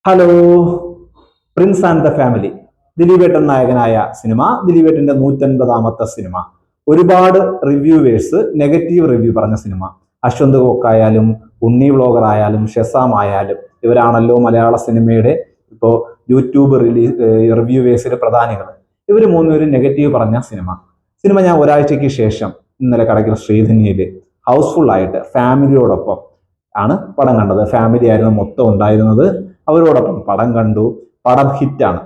Hello. Prince and the Family, ദിലീപേട്ടൻ നായകനായ സിനിമ, ദിലീപേട്ടന്റെ 150ാമത്തെ സിനിമ. ഒരുപാട് റിവ്യൂവേഴ്സ് നെഗറ്റീവ് റിവ്യൂ പറഞ്ഞ സിനിമ. അശ്വന്ത് കോക്കായാലും ഉണ്ണി വ്ളോഗർ ആയാലും ഷെസാം ആയാലും ഇവരാണല്ലോ മലയാള സിനിമയുടെ ഇപ്പോൾ യൂട്യൂബ് റിവ്യൂവേഴ്സിലെ പ്രധാനികൾ. ഇവർ മൂന്നുപേരും നെഗറ്റീവ് പറഞ്ഞ സിനിമ ഞാൻ ഒരാഴ്ചയ്ക്ക് ശേഷം ഇന്നലെ കടയ്ക്കൽ ശ്രീധന്യയിൽ ഹൗസ്ഫുൾ ആയിട്ട് ഫാമിലിയോടൊപ്പം ആണ് പടം കണ്ടത്. ഫാമിലി ആയിരുന്നു മൊത്തം ഉണ്ടായിരുന്നത്. അവരോടൊപ്പം പടം കണ്ടു. പടം ഹിറ്റാണ്.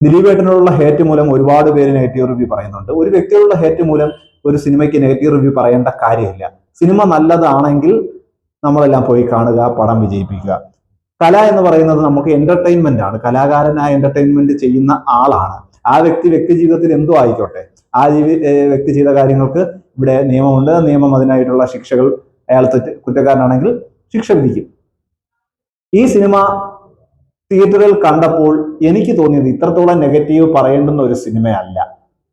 ദിലീപേട്ടനോടുള്ള ഹേറ്റ് മൂലം ഒരുപാട് പേര് നെഗറ്റീവ് റിവ്യൂ പറയുന്നുണ്ട്. ഒരു വ്യക്തിയോടുള്ള ഹേറ്റ് മൂലം ഒരു സിനിമയ്ക്ക് നെഗറ്റീവ് റിവ്യൂ പറയേണ്ട കാര്യമില്ല. സിനിമ നല്ലതാണെങ്കിൽ നമ്മളെല്ലാം പോയി കാണുക, പടം വിജയിപ്പിക്കുക. കല എന്ന് പറയുന്നത് നമുക്ക് എന്റർടൈൻമെന്റ് ആണ്. കലാകാരനായ എന്റർടൈൻമെന്റ് ചെയ്യുന്ന ആളാണ്. ആ വ്യക്തി ജീവിതത്തിൽ എന്തോ ആയിക്കോട്ടെ, ആ വ്യക്തി ചെയ്ത കാര്യങ്ങൾക്ക് ഇവിടെ നിയമമുണ്ട്. നിയമം അതിനായിട്ടുള്ള ശിക്ഷകൾ, അയാൾ കുറ്റക്കാരനാണെങ്കിൽ ശിക്ഷ വിധിക്കും. ഈ സിനിമ തിയേറ്ററിൽ കണ്ടപ്പോൾ എനിക്ക് തോന്നിയത് ഇത്രത്തോളം നെഗറ്റീവ് പറയേണ്ടുന്ന ഒരു സിനിമയല്ല.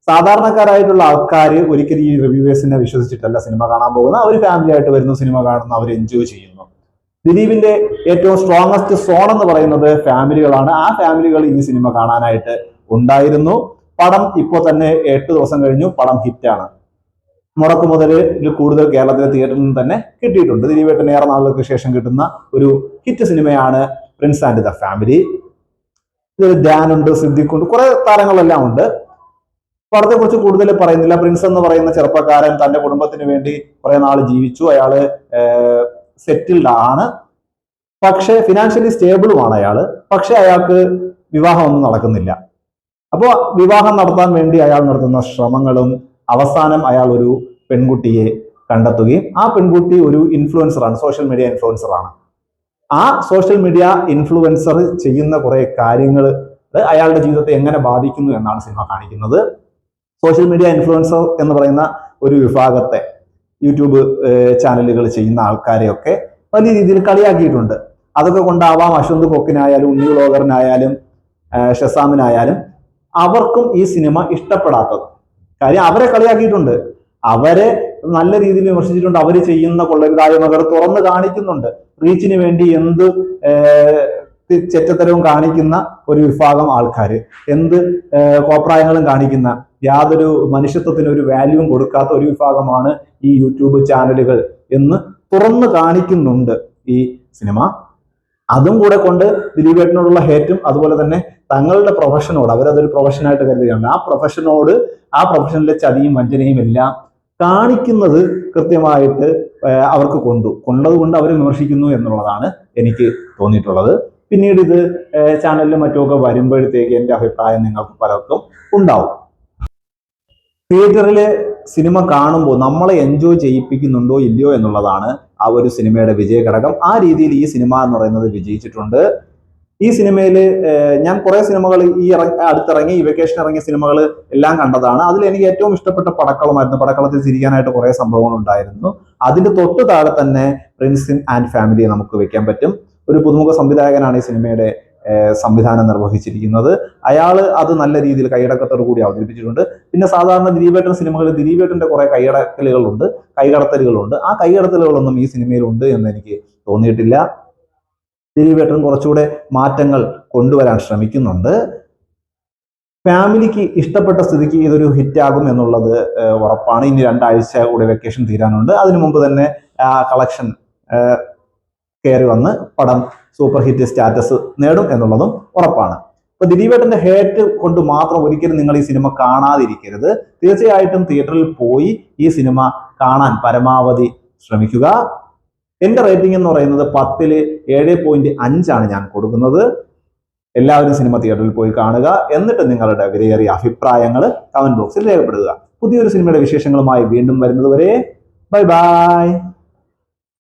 സാധാരണക്കാരായിട്ടുള്ള ആൾക്കാർ ഒരിക്കലും ഈ റിവ്യൂവേഴ്സിനെ വിശ്വസിച്ചിട്ടല്ല സിനിമ കാണാൻ പോകുന്നത്. അവർ ഫാമിലി ആയിട്ട് വരുന്നു, സിനിമ കാണുന്നു, അവർ എൻജോയ് ചെയ്യുന്നു. ദിലീപിന്റെ ഏറ്റവും സ്ട്രോങ്ങസ്റ്റ് സോൺ എന്ന് പറയുന്നത് ഫാമിലികളാണ്. ആ ഫാമിലികൾ ഈ സിനിമ കാണാനായിട്ട് ഉണ്ടായിരുന്നു. പടം ഇപ്പോൾ തന്നെ 8 ദിവസം കഴിഞ്ഞു. പടം ഹിറ്റാണ്. മുടക്ക് മുതൽ കൂടുതൽ കേരളത്തിലെ തിയേറ്ററിൽ നിന്ന് തന്നെ കിട്ടിയിട്ടുണ്ട്. ദിലീപേട്ടൻ ഏറെ നാളുകൾക്ക് ശേഷം കിട്ടുന്ന ഒരു ഹിറ്റ് സിനിമയാണ് പ്രിൻസ് ആൻഡ് ദ ഫാമിലി. ഇതിൽ ധ്യാനുണ്ട്, സിദ്ദിഖുണ്ട്, കുറെ താരങ്ങളെല്ലാം ഉണ്ട്. പടത്തെ കുറിച്ച് കൂടുതൽ പറയുന്നില്ല. പ്രിൻസ് എന്ന് പറയുന്ന ചെറുപ്പക്കാരൻ തന്റെ കുടുംബത്തിന് വേണ്ടി കുറെ നാൾ ജീവിച്ചു. അയാള് സെറ്റിൽഡ് ആണ്, പക്ഷെ ഫിനാൻഷ്യലി സ്റ്റേബിളുമാണ് അയാള്. പക്ഷെ അയാൾക്ക് വിവാഹം ഒന്നും നടക്കുന്നില്ല. അപ്പോൾ വിവാഹം നടത്താൻ വേണ്ടി അയാൾ നടത്തുന്ന ശ്രമങ്ങളും അവസാനം അയാൾ ഒരു പെൺകുട്ടിയെ കണ്ടെത്തുകയും ആ പെൺകുട്ടി ഒരു ഇൻഫ്ലുവൻസറാണ്, സോഷ്യൽ മീഡിയ ഇൻഫ്ലുവൻസറാണ്. ആ സോഷ്യൽ മീഡിയ ഇൻഫ്ലുവൻസർ ചെയ്യുന്ന കുറെ കാര്യങ്ങൾ അയാളുടെ ജീവിതത്തെ എങ്ങനെ ബാധിക്കുന്നു എന്നാണ് സിനിമ കാണിക്കുന്നത്. സോഷ്യൽ മീഡിയ ഇൻഫ്ലുവൻസർ എന്ന് പറയുന്ന ഒരു വിഭാഗത്തെ യൂട്യൂബ് ചാനലുകൾ ചെയ്യുന്ന ആൾക്കാരെയൊക്കെ വലിയ രീതിയിൽ കളിയാക്കിയിട്ടുണ്ട്. അതൊക്കെ കൊണ്ടാവാം അശ്വന്ത് കൊക്കിനായാലും ഉണ്ണി വ്ളോഗറിനായാലും ഷെസാമിനായാലും അവർക്കും ഈ സിനിമ ഇഷ്ടപ്പെടാത്തത്. കാര്യം അവരെ കളിയാക്കിയിട്ടുണ്ട്, അവരെ നല്ല രീതിയിൽ വിമർശിച്ചിട്ടുണ്ട്. അവർ ചെയ്യുന്ന കൊള്ളരുതായ്മകൾ തുറന്ന് കാണിക്കുന്നുണ്ട്. റീച്ചിന് വേണ്ടി എന്ത് ചെറ്റത്തരവും കാണിക്കുന്ന ഒരു വിഭാഗം ആൾക്കാർ, എന്ത് കോപ്രായങ്ങളും കാണിക്കുന്ന, യാതൊരു മനുഷ്യത്വത്തിന് ഒരു വാല്യൂവും കൊടുക്കാത്ത ഒരു വിഭാഗമാണ് ഈ യൂട്യൂബ് ചാനലുകൾ എന്ന് തുറന്ന് കാണിക്കുന്നുണ്ട് ഈ സിനിമ. അതും കൂടെ കൊണ്ട് ദിലീപേട്ടനോടുള്ള ഹേറ്റും അതുപോലെ തന്നെ തങ്ങളുടെ പ്രൊഫഷനോട്, അവരതൊരു പ്രൊഫഷനായിട്ട് കരുതുകയാണ്, ആ പ്രൊഫഷനിലെ ചതിയും വഞ്ചനയും എല്ലാം കാണിക്കുന്നത് കൃത്യമായിട്ട് അവർക്ക് കൊണ്ടത് കൊണ്ട് അവർ വിമർശിക്കുന്നു എന്നുള്ളതാണ് എനിക്ക് തോന്നിയിട്ടുള്ളത്. പിന്നീട് ഇത് ചാനലിലും മറ്റുമൊക്കെ വരുമ്പോഴത്തേക്ക് എൻ്റെ അഭിപ്രായം നിങ്ങൾക്ക് പലർക്കും ഉണ്ടാവും. തിയേറ്ററിലെ സിനിമ കാണുമ്പോൾ നമ്മളെ എൻജോയ് ചെയ്യിപ്പിക്കുന്നുണ്ടോ ഇല്ലയോ എന്നുള്ളതാണ് ആ ഒരു സിനിമയുടെ വിജയഘടകം. ആ രീതിയിൽ ഈ സിനിമ എന്ന് പറയുന്നത് വിജയിച്ചിട്ടുണ്ട്. ഈ സിനിമയിൽ ഞാൻ കുറെ സിനിമകൾ അടുത്തിറങ്ങി ഈ വെക്കേഷൻ ഇറങ്ങിയ സിനിമകൾ എല്ലാം കണ്ടതാണ്. അതിൽ എനിക്ക് ഏറ്റവും ഇഷ്ടപ്പെട്ട പടക്കളമായിരുന്നു. പടക്കളത്തിൽ ചിരിക്കാനായിട്ട് കുറെ സംഭവങ്ങൾ ഉണ്ടായിരുന്നു. അതിന്റെ തൊട്ട് താഴെ തന്നെ പ്രിൻസ് ആൻഡ് ഫാമിലിയെ നമുക്ക് വെക്കാൻ പറ്റും. ഒരു പുതുമുഖ സംവിധായകനാണ് ഈ സിനിമയുടെ സംവിധാനം നിർവഹിച്ചിരിക്കുന്നത്. അയാള് അത് നല്ല രീതിയിൽ കൈയടക്കത്തോടു കൂടി അവതരിപ്പിച്ചിട്ടുണ്ട്. പിന്നെ സാധാരണ ദിലീപേട്ടൻ സിനിമകളിൽ ദിലീപേട്ടന്റെ കുറെ കൈകടത്തലുകളുണ്ട്. ആ കൈകടത്തലുകളൊന്നും ഈ സിനിമയിലുണ്ട് എന്ന് എനിക്ക് തോന്നിയിട്ടില്ല. ദിലീപേട്ടൻ കുറച്ചുകൂടെ മാറ്റങ്ങൾ കൊണ്ടുവരാൻ ശ്രമിക്കുന്നുണ്ട്. ഫാമിലിക്ക് ഇഷ്ടപ്പെട്ട സ്ഥിതിക്ക് ഇതൊരു ഹിറ്റാകും എന്നുള്ളത് ഉറപ്പാണ്. ഇനി 2 ആഴ്ച കൂടെ വെക്കേഷൻ തീരാനുണ്ട്. അതിനു മുമ്പ് തന്നെ കളക്ഷൻ കയറി വന്ന് പടം സൂപ്പർ ഹിറ്റ് സ്റ്റാറ്റസ് നേടും എന്നുള്ളതും ഉറപ്പാണ്. അപ്പൊ ദിലീപേട്ടന്റെ ഹേറ്റ് കൊണ്ട് മാത്രം ഒരിക്കലും നിങ്ങൾ ഈ സിനിമ കാണാതിരിക്കരുത്. തീർച്ചയായിട്ടും തിയേറ്ററിൽ പോയി ഈ സിനിമ കാണാൻ പരമാവധി ശ്രമിക്കുക. എന്റെ റേറ്റിംഗ് എന്ന് പറയുന്നത് 10ൽ 7.5 ഞാൻ കൊടുക്കുന്നത്. എല്ലാവരും സിനിമ തിയേറ്ററിൽ പോയി കാണുക. എന്നിട്ട് നിങ്ങളുടെ വിലയേറിയ അഭിപ്രായങ്ങൾ കമന്റ് ബോക്സിൽ രേഖപ്പെടുത്തുക. പുതിയൊരു സിനിമയുടെ വിശേഷങ്ങളുമായി വീണ്ടും വരുന്നത് വരെ ബൈ ബൈ.